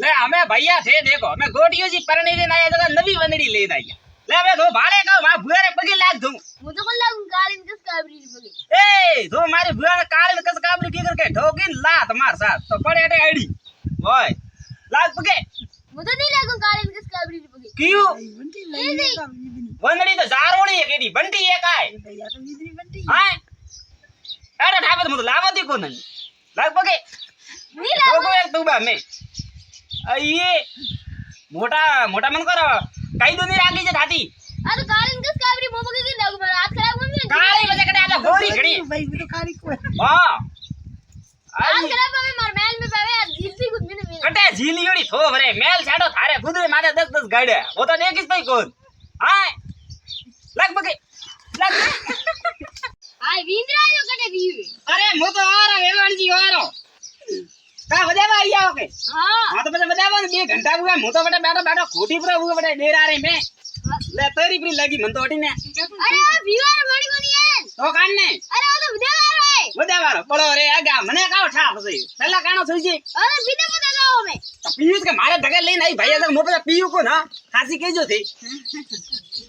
ले हमें भैया थे देखो मैं गोटियों जी परने जे नया जगह नवी वंदड़ी ले आई ले मैं तो भाड़े का वा भुआरे पगे लाग दूं मुझे को लागू कालीन किस काबरी पगे ए तो मारे भुआ ने कालीन कस काबरी की करके ठोकी लात मार साथ तो पड़े अटे आईडी ओए लाग पगे मुझे नहीं लागू कालीन किस काबरी पगे क्यों बंटी लई का वीदनी वंदड़ी तो जारोड़ी है केडी बंटी है काय या तो वीदनी बंटी हां अरे ठाबे तो लावती को नहीं लाग पगे नहीं लागू ठोको एक तुबा में ये मोटा मोटा मन करो कई दूनी रागी जे थाती अरे कालीन किस काबरी मो पगे की लागू मेरा हाथ खराब होने काली बजे कटे आला गोरी खड़ी भाई वो तो काली को हां हाथ खराब में मार महल में पावे जीती कुछ भी नहीं कटे झीली योड़ी थो भरे मेल छाडो थारे गुदरे मारे 10 गाड़े वो तो देखिस तई कोन हां लग पगे लग हाय वींद्रा जो कटे वीवे अरे मु तो आ रहा वेवाण जी आ रहा का बजावा आई आओ के हां हां तो बजावा 2 घंटा हुआ मु तो बटे बैठो बैठो खोटी पर हुआ बटे देर आ रही मैं ले तेरी प्री लगी मन तो हटी ने अरे वीवर मारी कोनी है तो कान ने अरे वो तो विदेवार है बजावा पड़ो रे आगा मने काओ ठाप से पहला कानो थई जी अरे विदे मत गाओ में तो पीयूष के मारे धगे लेने आई भैया तक मु पे पीयू को ना खासी केजो थी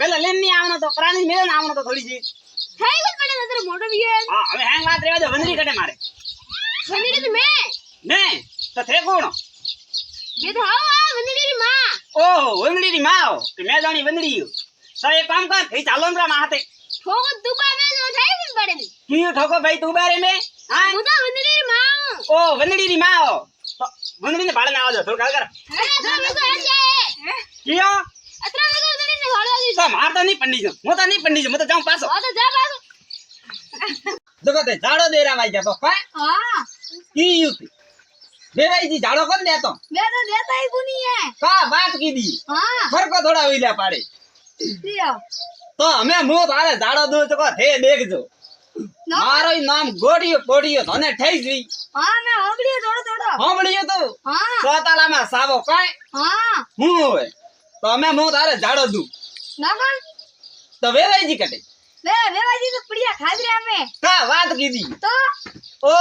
पहला लेन नहीं आवनो तो प्राणी मेल ना आवनो तो थोड़ी जी है कुछ बड़े नजर मोटो भी है हां हमें हैंग बात रेवा जो वंदरी कटे मारे वंदड़ी तो मैं ने तो थे कोण ये तो हां वंदड़ी री मां ओह वंदड़ी री मां तो मैं जानी वंदड़ी तो एक काम कर थई चालो हमरा माते ठोको दुबा में जो ठाई कुछ बड़े में की ठोको भाई तू बारे में हां मुदा वंदड़ी री मां ओ वंदड़ी री मां तो वंदड़ी ने भाड़े ना आजो थोड़ा कर अरे तो मेरे को ऐसे है कियो अतरा मेरे को वंदड़ी ने भाड़ो दी तो मार तो नहीं पंडी जो मु तो नहीं पंडी जो मु तो जाऊं पासो ओ तो जा बाबू देखो ते झाड़ो देरा भाई जा पप्पा हां की युति देवाई जी झाड़ो कौन देतो मैं तो देता ही कोनी है का बात की दी हां घर को थोड़ा हुईला पाड़े लियो तो हमें मुंह तारे झाड़ो दो तो थे देख जो मारो ही नाम गोड़ियो पोड़ियो धने ठईस वी हां मैं होबड़ी थोड़ो थोड़ो होमड़ियो तो हां सोताला में सावो काय हां हूं होए तो हमें मुंह तारे झाड़ो दू ना कौन तो वेवाई जी कटे ले वेवाजी तो बढ़िया खा रहे हमें का बात की दी तो ओ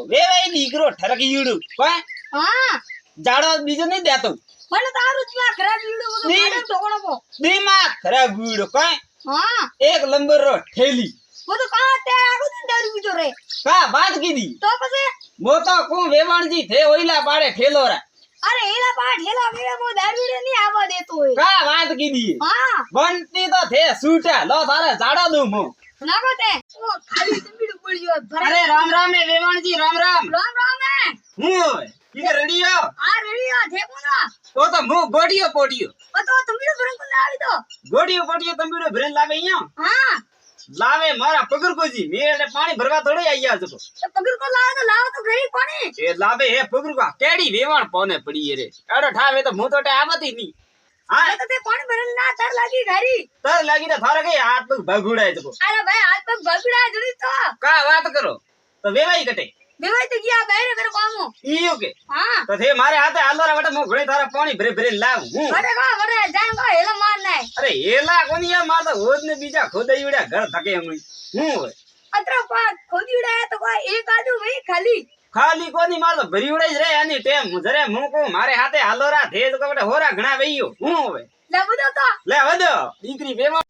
वेवाई दीकरो ठरकीड़ू काय हां झाड़ो बीजो नहीं देतो મને તારું જ માં ખરાબ વીડિયો બધો નહીં. મારે ઢોકણો પો दिमाग खराब बीड़ो काय हां एक नंबर रो ठेली वो तो कहां ते आगो दिन दारू पीतो रे का बात की दी तो पसे वो तो को वेवाण जी थे ओइला पाड़े ठेलो रा अरे एला पा ढेला मेरे वो दारू रे नहीं आवा देतो है का बात की दी हां बनती तो थे सूटा लो तारे झाड़ो दू मु ना कोते ओ खाली तंबीड़ पड़ गयो अरे राम राम है वेवाण जी राम राम राम राम है हूं ठीक रेडी हो आ रेडियो थे कोना वो तो मु गोडियो पोडियो ओ तो तंबीड़ भरन को लावी तो गोडियो पोडियो तंबीड़ो भरन लावे यो हां लावे मारा पकड़ को जी मेरे पानी भरवा थोड़े आईया जको तो पकड़ को लाओ तो लाओ तो गई पानी ए लावे हे पकड़ को केड़ी वेवाण पोने पड़ी रे एड़ो ठावे तो मु तो टे आवती नी हां तो ते पानी भरन ना तर लागी घरी तर लागी तो थारे के हाथ पग भगुड़ाए जको अरे भाई हाथ पे बगड़ा जुड़ी तो का बात करो तो वेवाई कटे बेवाई तो गया बाहर कर कामो ईयो के हां तो थे मारे हाथे आलोरा बटे मु घड़ी थारा पानी भरे भरे लाव हूं बड़े जान को हेला मार नहीं अरे एला कोनी यार मार तो होद ने बीजा खोदई उड़ा घर धके हम हूं अतरा पा खोदी उड़ाया तो कोई एक आजू भाई खाली खाली कोनी मार तो भरी उड़ाई रे यानी टेम मुजरे मु को मारे हाथे आलोरा थे तो बटे होरा घणा वईयो हूं होवे लगो तो ले वदो दीकरी वेवा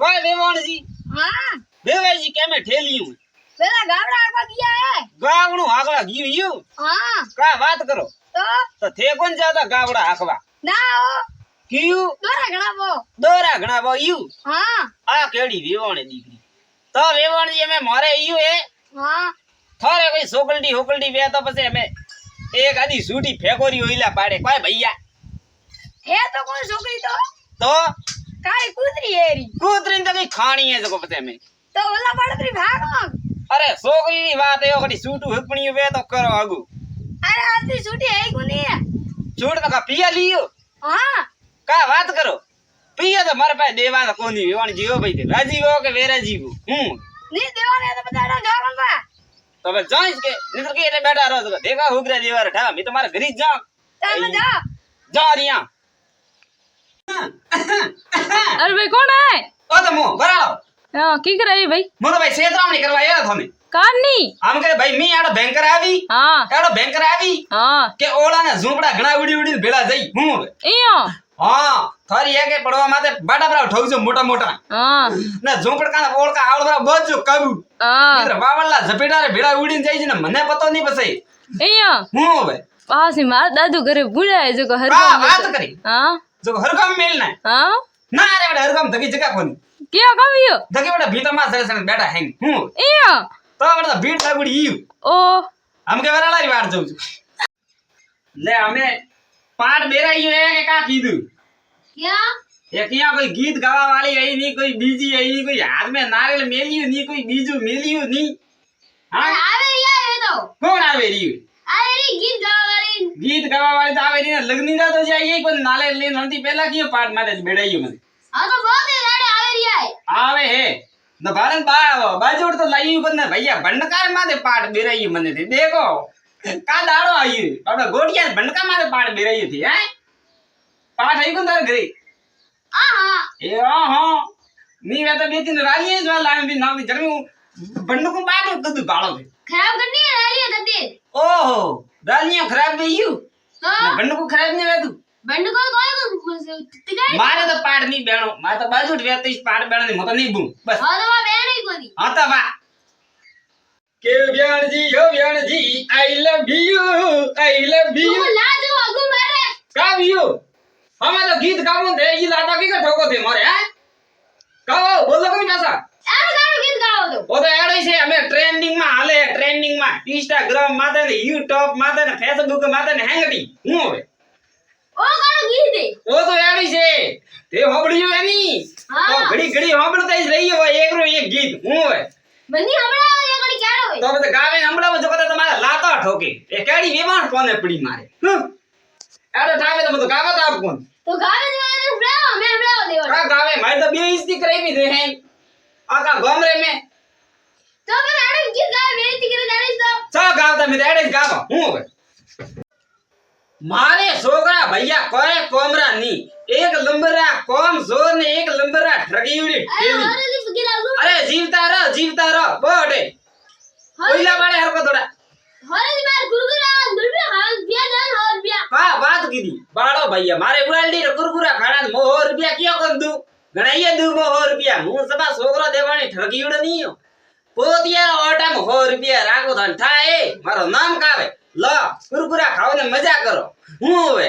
कोई वेवाण जी हां वेवाई जी के में ठेलियो पेला गावड़ा आगा गया है गावणो आगला गयो हां का बात करो तो थे कोन ज्यादा गावड़ा आकवा ना ओ क्यों दोरा घणा वो दोरा घणा वो यू हां आ केड़ी वेवाण दीकरी तो वेवाण जी में मारे यू है हां थारे कोई सोकलडी होकलडी वे तो पसे हमें एक आधी सूटी फेकोरी होइला पाड़े कोई भैया है तो कोई छोकरी तो काई कुतरी हेरी कूतरी तो कई खानी है जको पते हमें तो ओला पड़तरी भाग अरे सोकरी नी बात है ओकड़ी सूटू हुकणी वे तो करो आगू अरे आती छुट्टी है कोनी है छूट तो का पिया लियो हां का बात करो पिया तो मारे पास देवा तो कोनी वेवाण जीओ भाई दे राजी हो के वेरा जीवो नहीं देवाने तो बताड़ा जावन बा तो बस जाइस के नितर के एटे बैठा रहो तो देखा हुगरा दीवार ठा मैं तुम्हारे घर जा तम जा जा रिया अरे भाई कौन है? ओ तो मु बराओ हाँ की कर रही भाई? मो तो भाई सेतरावणी करवाया था मैं કાની આમ કે ભાઈ મી આડો ભેંકર આવી હા આડો ભેંકર આવી હા કે ઓળાના ઝૂંપડા ઘણા ઉડી ઉડીને ભેળા જઈ હું હવે ઈયો હા થારી એકે પડવા માટે બાટા બરાબર ઠોકજો મોટા મોટા હા ને ઝૂંપડકાના ઓળકા આવળવા બોજો કાબુ હા મિત્ર વાવળલા ઝપેટારે ભેળા ઉડીને જાય છે ને મને પતો નહીં પછી ઈયો હું હવે પાછી મારા દાદુ ઘરે ભૂલાય જો આ હરગામ વાત કરી હા જો હરગામ મેલ ના હા ના રે બેટા હરગામ ધકી જગા કોની ક્યાં કવ્યો ધકી બેટા ભીતરમાં સડે સડે બેટા હેંગ હું ઈયો તો બેટા ભીડ લાગડી ઈ ઓ આમ કે વરાલારી વાડ જઉં છું લે અમે પાઠ બેરાયું એ કા કીધું ક્યાં એ ક્યાં કોઈ ગીત ગાવા વાળી આઈ ની કોઈ બીજી આઈ ની કોઈ હાથ में नारियल मेलिયું ની કોઈ બીજું મેલિયું ની હા આવે યાર એ તો કોણ આવે રહ્યું આવે રી ગીત ગાવા વાળી ગીત ગાવા વાળી તો આવે રહી ને લગ્ની ના તો જાય કોઈ નારિયેલ લઈને નતી પહેલા કયો પાઠ માથે બેડાયું મને આ તો બહુ એ રાડે આવે રી આવે હે ન ભારત બાજોડ તો લાયું પણ ને ભૈયા ભંડકાર માથે પાઠ બેરાયું મને થી દેખો કા દાડો આવ્યું આપણે ગોટિયા ભંડકા માથે પાઠ બેરાયું થી હે પાઠ આવી કોણ તારે ઘરે આહા એ હા ની વે તો બે तीन રાલીએ જ લાવી બી નામ જમી બંડકું બાટો કદું ગાળો છે ખરાબ કરી રાડે તતે ઓહો રાલીઓ ખરાબ ગયું તો બંડકું ખરાબ ને વેતું બંડ કો કોણ તિગાઈ મારે તો પાડ ની બેણો મારે તો બાજુ જ વેતીશ પાડ બેણો ની મતો ની બુ બસ હા તો બેણી કોની હા તો વા કે વ્યાણજી આઈ લવ યુ તું લાજો અગુ મારે કાવ્યો અમે તો ગીત ગાવું દે ઈ લાતા કે ઠોકો દે મારે હે કાવો બોલો કોની ભાષા આ ગાણું ગીત ગાવો તો ઓ તો એડઈ છે અમે ટ્રેન્ડિંગ માં હાલે ટ્રેન્ડિંગ માં Instagram માથે ને YouTube માથે ને Facebook માથે ને હેંગડી હું હવે ઓ ગાણું ગીત દે ઓ તો એડી છે તે હોબળ્યું એની હા. તો ઘડી ઘડી હોબળતા જ રહી હોય એકરો એક ગીત હું હવે બની હમણાં એ કડી કેડો હોય તો બધા ગાવે હમણાં જો કદા તમારા લાતો ઠોકે એ કેડી વેવાણ કોને પડી મારે એડો ઠાવે તો બધું ગાવા તો આપ કોણ તો ગાવે દેવાને બ્રાવો મે બ્રાવો દેવાનો કા ગાવે મારે તો બે ઇસ્તી કરાવી દે હે આકા ગોમરે મે તો મને આડે ગીત ગાવે બેટી કરે દાડે તો સા ગાવતા મે એડે જ ગાવા હું હવે મારે છોકરા ભૈયા કોઈ કોમરા ની એક લંબરા કોમ જોર ને એક લંબરા ઠગીવડી અરે ઠેલી મારે દી ગીલાવું અરે જીવતા રહો બોડે ઓઈલા બાળે હરકો થોડા હરે દી માર ગુરગુરા ગુરબે હાલ બિયા દાન હોર બિયા હા વાત કીધી બાળો ભૈયા મારે ઉડાલડી રે ગુરગુરા ખાડા મોહ રૂપિયા કયો કર દઉં ગણાઈએ દઉં મોહ રૂપિયા હું સબા છોકરો દેવાની ઠગીવડ નહીં પોતિયા ઓટા મોહ રૂપિયા રાખો ધન થાય મારો નામ કાવે લો ગુરગુરા ખાઓ ને મજા કરો હું હવે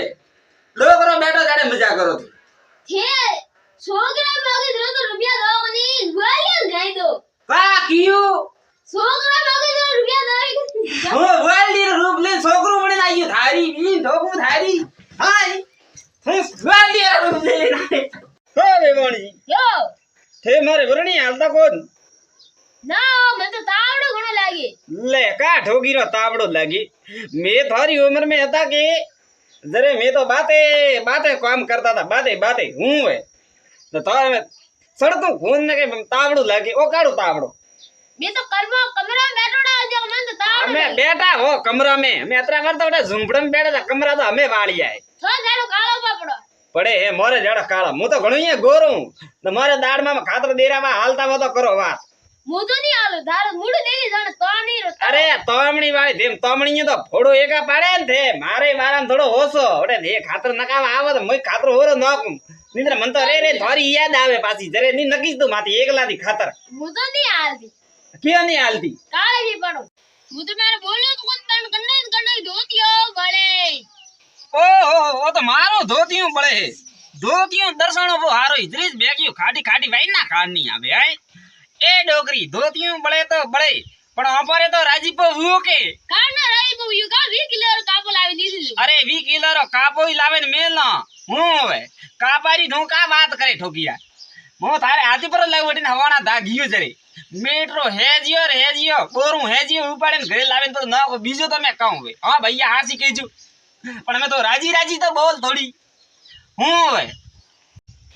ડોકરો બેઠો જાડે મજા કરો થે છોકરા મગે દરો તો રૂપિયા દો મની વાલી ગાઈ દો કા કીયું છોકરા મગે દરો રૂપિયા દો હું વાલડી રૂપ લે છોકરો બને આવ્યું થારી ઈ ઢોકું થારી હાય હું વાલડી રૂપ લે નાય હો બેવણી યો થે મારે વરણી હાલતા કોણ ના મને તો તાવડો ઘણો લાગે લે કા ઠોગીરો તાવડો લાગી મે થારી ઉમર में હતા કે જરે મે તો બાતે કામ કરતા હતા બાતે હું હે તો તારે સડતું ખૂન ને કે તાવડું લાગી ઓ કાડું તાવડો મે તો કમરા બેઠોડા જો મને તો તાવડો અમે બેઠા હો કમરા में અમે અતરા કરતા બેઠા ઝુંપડા में બેઠા કમરા તો અમે વાળી આય તો જાડો કાળો પાપડો પડે હે મોરે જડા કાળા હું તો ઘણું અહીંયા ગોરું તો મારે દાડમાં ખાતર દેરામાં હાલતા હો તો કરો વાત હું તો નહીં આલો ધારો મૂડ દેવી જાણે તો નહીં રતો અરે તોમણી વાળી તેમ તોમણી તો ફોડો એકા પાડે ને તે મારે વારામ થોડો ઓછો ઓડે એ ખાતર નકાવા આવે તો મય ખાતર હોરો નાખું નિંદ્ર મન તો રે થોડી યાદ આવે પાછી જરે ની નકીસ તું માથી એકલાથી ખાતર હું તો નહીં આલતી ક્યાં ની હાલતી કાળે ભી પડો હું તો મારે બોલ્યો તો કોણ તણ કન્ને ધોતિયો બળે ઓ તો મારો ધોતિયું બળે હે ધોતિયું દર્શનો બહુ હારો ઇધરીસ બેગ્યું ખાટી વાઈ ના ખાન ની આવે આય એ ડોકરી ધોતિયું બળે તો બળે પણ અમારે તો રાજીપો હુઓ કે કાના રાઈ બહુ યુ કા 20 કિલો કાપો લાવી દીધું અરે 20 કિલો રો કાપોઈ લાવે ને મેલ ના હું હવે કાપારી નું કા વાત કરે ઠોકિયા હું તારે હાથી પર લાવ વટીને હવાના દા ગયો જરે મેટ્રો હેજીયો બોરું હેજીયો ઉપાડે ને ઘરે લાવે તો ના બીજો તો મે કહું હવે હા ભૈયા હાસી કહેજો પણ અમે તો રાજી તો બોલ થોડી હું હવે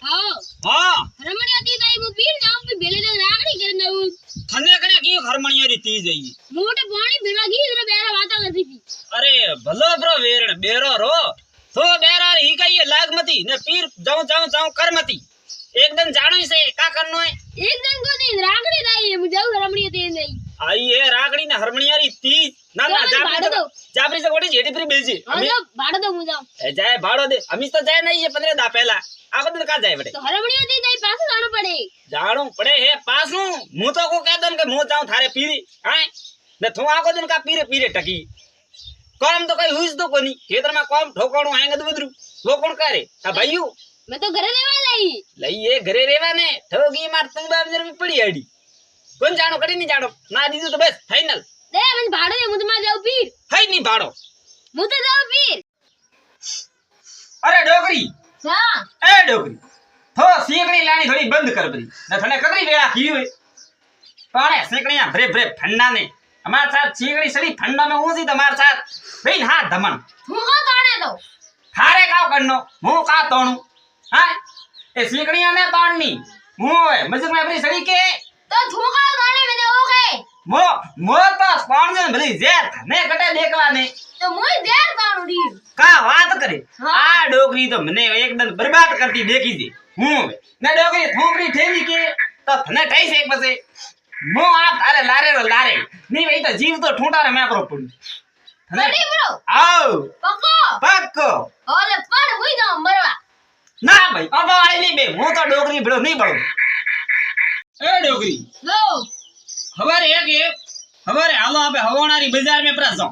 હા રમણીયા તી તાઈ મુ પીર જામ પે બેલે દે રાગડી કરી નવું થને કને કી હરમણિયા રી તી જઈ મોટે પાણી ભેળા ગી રે બેરા વાતા કરતી હતી અરે ભલો બ્રો વેરણ બેરો રો તો બેરા હી કઈ લાગમતી ને પીર જાઉં કરમતી એકદમ જાણું છે કા કરનો હે એકદમ કોની રાખડી લાવી હું જાઉં રમણીએ તે નહીં આઈ એ રાગડી ને હરમણિયારી તી ના ના જાપરી સે ગોડી જેટી ફરી બેજી હાલો ભાડો દો હું જાઉં એ જાય ભાડો દે અમી તો જાય નહીં એ 15 દા પહેલા આ બધું કા જાય પડે તો હરમણીએ તે દઈ પાછું જાણું પડે જાણું પડે હે પાછું હું તો કો કહે દન કે હું જાઉં થારે પીરી હાય ને તું આકો દન કા પીરે પીરે ટકી કામ તો કઈ હુઈસ તો કોની ખેતરમાં કામ ઠોકાણું આંગ બધું વો કોણ કરે આ ભાઈઓ मैं तो घरे रेवा लाई લઈ એ ઘરે રેવા ને ઠોગી માર તુંબા અંદર પડી આડી કોણ જાણો કરી ની જાણો ના દીધું તો બસ ફાઇનલ दे मैं भाड़ो दे मुझे जाऊं पीर થઈ ની ભાડો मुझे जाऊं पीर અરે ડોગરી हां એ ડોગરી થો સીકણી લાણી થોડી બંધ કર બધી ને થને કદરી વેળા કી હોય પાણે સીકણીયા ભરે ભરે ઠંડા ને અમાર સાથ સીકણી સડી ઠંડા મે ઊંસી તમાર સાથ બેન હા ધમણ હું કો ताने दो થારે કાવ કરનો હું કા તોણું હા એ સીકણીયા ને તાણની હું હોય મજક મે આપણી સડી કે तो तू का ताने मैंने हो गए મો મો તો કોણ ને ભલી ઝેર ને કટે દેખવા ને तो मुझे देर ताणू दी કા વાત કરે હા. આ ડોગરી તો મને એકદમ બરબાદ કરતી દેખી છે હું ને ડોગરી થોકરી ઠેવી કે તો તને કઈ છે પછી મો આ તારે લારે રો લારે ની ભાઈ તો જીવ તો ઠૂંટારે મેકરો પડ તને बड़ी ब्रो આવ पक्को પક્કો ओले पण हुई जाऊं मरवा ના ભાઈ અબા વાળી નહીં બે હું તો ડોગરી ભળો નહીં ભળો એ ડોગરી लो હવારે હવારે હાલો આપે હવાણારી બજાર મે પ્રાસો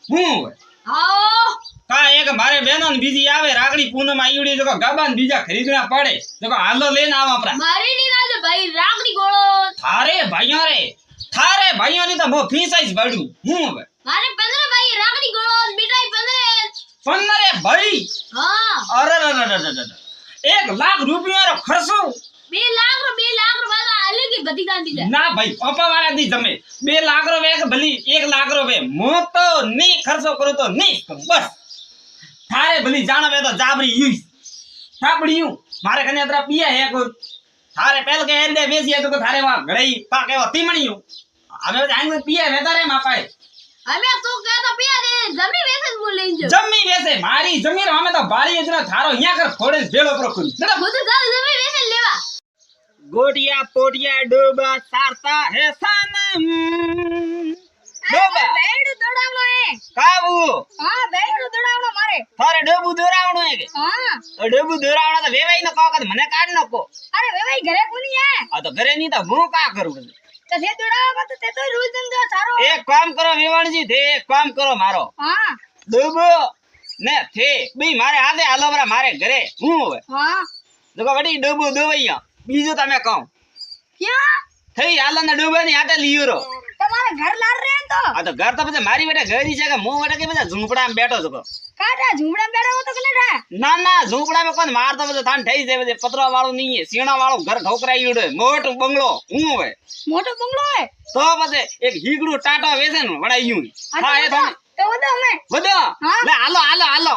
હું आओ કા એક મારે બેનો ને બીજી આવે રાગડી પૂનમ આયુડી જો ગાબા ને બીજા ખરીદના પડે જો હાલો લઈને આવા પ્રા मारी नी ना भाई रागड़ी गोळो થારે ભાઈઓ ની તો મો ફીસાઈ પડ્યું હું હવે मारे 15 भाई रागड़ी गोळो मिठाई 15 15 ભાઈ हां અરે 1 લાખ રૂપિયાનો ખર્ચો 2 लाख वाला अलग ही बदी गांधी है ના ભાઈ પપ્પા વાળા દી જમે 2 લાખ રૂપિયા કે ભલી 1 લાખ રૂપિયા મો તો ની ખર્ચો કરું તો ની બસ થારે ભલી જાણવે તો જાબરી યુસ સાબડીયું મારે કને અતરા પિયા હે કો થારે પેલ કે એંદે બેસી તો થારે વા ઘડઈ પાકે વા તીમણીયું હવે આંગ પિયા વેતા રે માપાય हमें तो कहता पिया दे जमी वैसे बोल लेंगे જમી વેસે મારી જમીન અમે તો બારી એજના થારો અહીંયા કર ફોડે ભેળો પ્રકુલ खुद का जमी वैसे लेवा ગોટિયા પોટિયા ડોબા સારતા હે સનમ ડોબા બેડ દોડાવનો હે કાવું हां बेड दौड़ावनो मारे થારે ડોબુ દોરાવણો હે કે हां તો ડોબુ દોરાવણો તો વેવાઈ નો કહો કે મને કાઢ નકો अरे वे भाई घरे कोनी है આ તો ઘરે ની તો હું કા કરું तो जे दौड़ावा तो ते तो रोज दिन का सारो એક કામ કરો વેવાણજી તે એક કામ કરો મારો हां ડોબો ને થે બી મારે આદે આલોવરા મારે ઘરે હું હવે हां જો વડી ડોબુ દોવૈયા બીજું તમે કહો क्या થઈ આલને ડોબાની આટે લીયો तुम्हारे घर लार रहे हैं तो આ તો ઘર તો પછી મારી બેટા ઘરી છે કે હું બેટા કે બધા ઝૂંપડામાં બેઠો છું काटा झुमड़ा बेड़ा हो तो कने रे ના ના ઝૂંપડામાં કોણ માર તો બધું થાન થઈ જાય બધે પતરા વાળું નહીં હે સીણા વાળું ઘર ઠોકરાઈ ઉડે મોટું બંગલો હું હવે मोटो बंगलो है તો પછી એક હીગડું ટાટા વેસે ને વડાયું હા એ તમે तो वो तो हमें બધો હા? લે હાલો હાલો હાલો